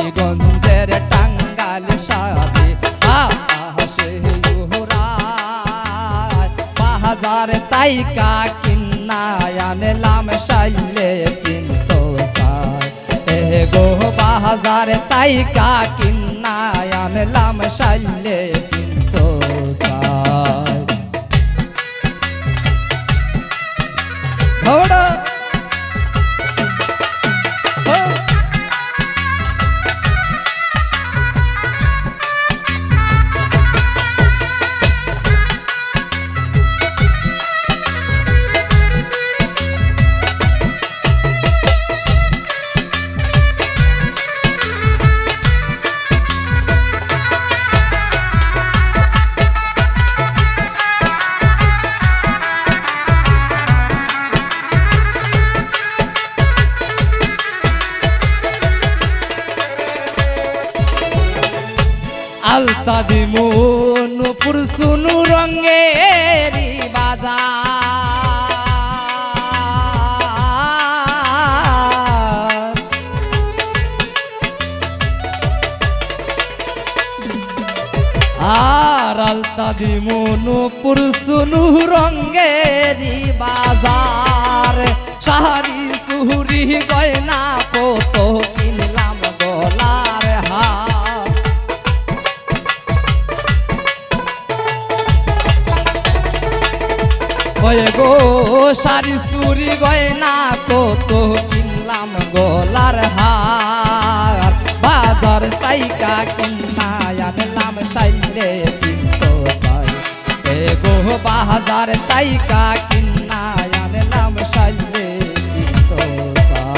হবিগঞ্জের টাঙ্গাইল শাড়ি আকাশে উড়ায় বাজার তাইকা কিন্নায় আনলাম শাইলে পিনতো সাই গো বাজার তাইকা কিন্নায় আনলাম শাইলে পিনতো সাই আলতা দিমু নূপুর সুনু রঙেরি বাজার আর আলতা দিমু নূপুর সুনু রঙেরি বাজার শাড়ি চুরি গয়না কত কিনলাম গলার হার গো শাড়ি চুরি গয়না কত কিনলাম গলার হার বাজার তাইকা কিনা আনলাম শাইলে পিনতো সাই গো বাজার তাইকা কিনা আনলাম শাইলে পিনতো সাই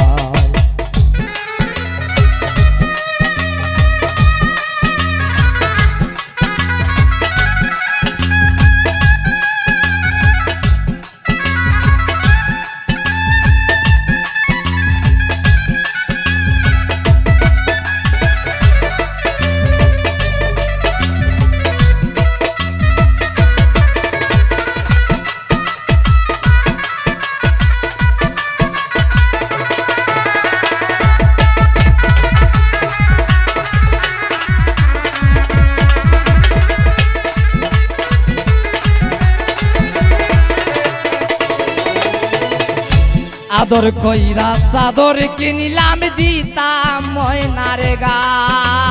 আদর কইরা চাদর কিনিলাম দিতাম ময়নার গায়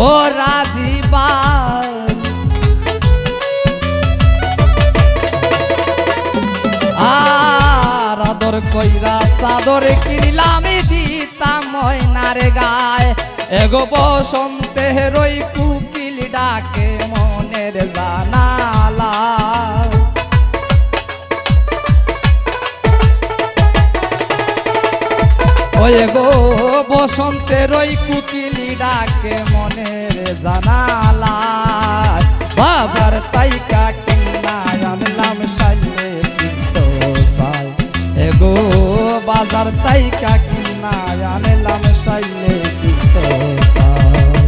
ও রাজিবা আর আদর কইরা চাদর কিনিলাম দিতাম ময়নার গায় এগো বসন্তে রই কুকিল ডাকে মনের জানালা ওয়ে গো বসন্তের ওই কুকিলি ডাকে মনের জানালা বাজার তাইকা কিনা আনলাম শাইলে পিনতো সাই গো বাজার তাইকা কিনা আনলাম শাইলে পিনতো সাই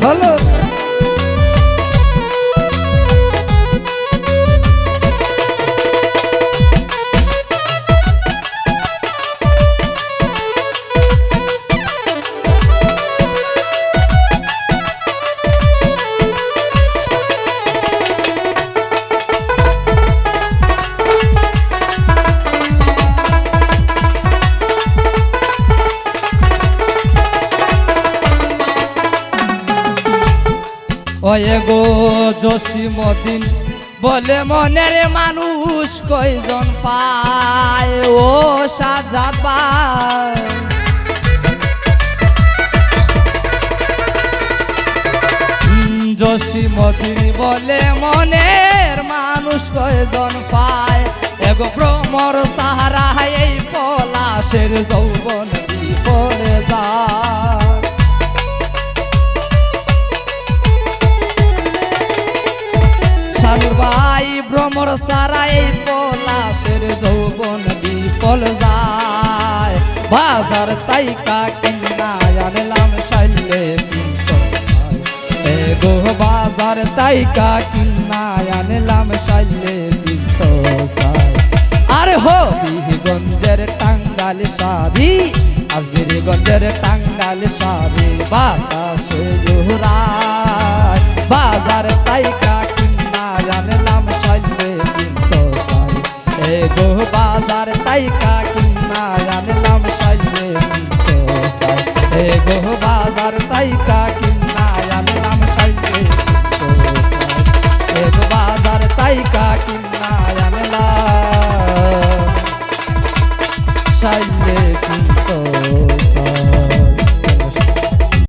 হলো ওয়ে গো জসিমউদ্দিন বলে মনের মানুষ কয়জন পায় ও সাজাদ ভাই জসিমউদ্দিন বলে মনের মানুষ কয়জন পায় এগো ভ্রমর সাহারা এই পলাশের যৌবন বিফলে যায় ভাই ভ্রমর সারা এই পলাশের যৌবন বিফল যায় বাজার তাইকা কিনা আনলাম শাইলে পিনতো সাই গো বাজার তাইকা কিনা আনলাম শাইলে পিনতো সাই ফুলের টাঙ্গাল শাড়ি বাতাসে উড়ায় বাজার তাইকা কিনা আনলাম সাইলে কিন্তু চাই এগো বাজার তাইকা কিনা আনলাম সাইলে কিন্তু চাই এগো বাজার তাইকা কিনা আনলাম সাইলে কিন্তু চাই এগো বাজার তাইকা কিনা আনলাম সাইলে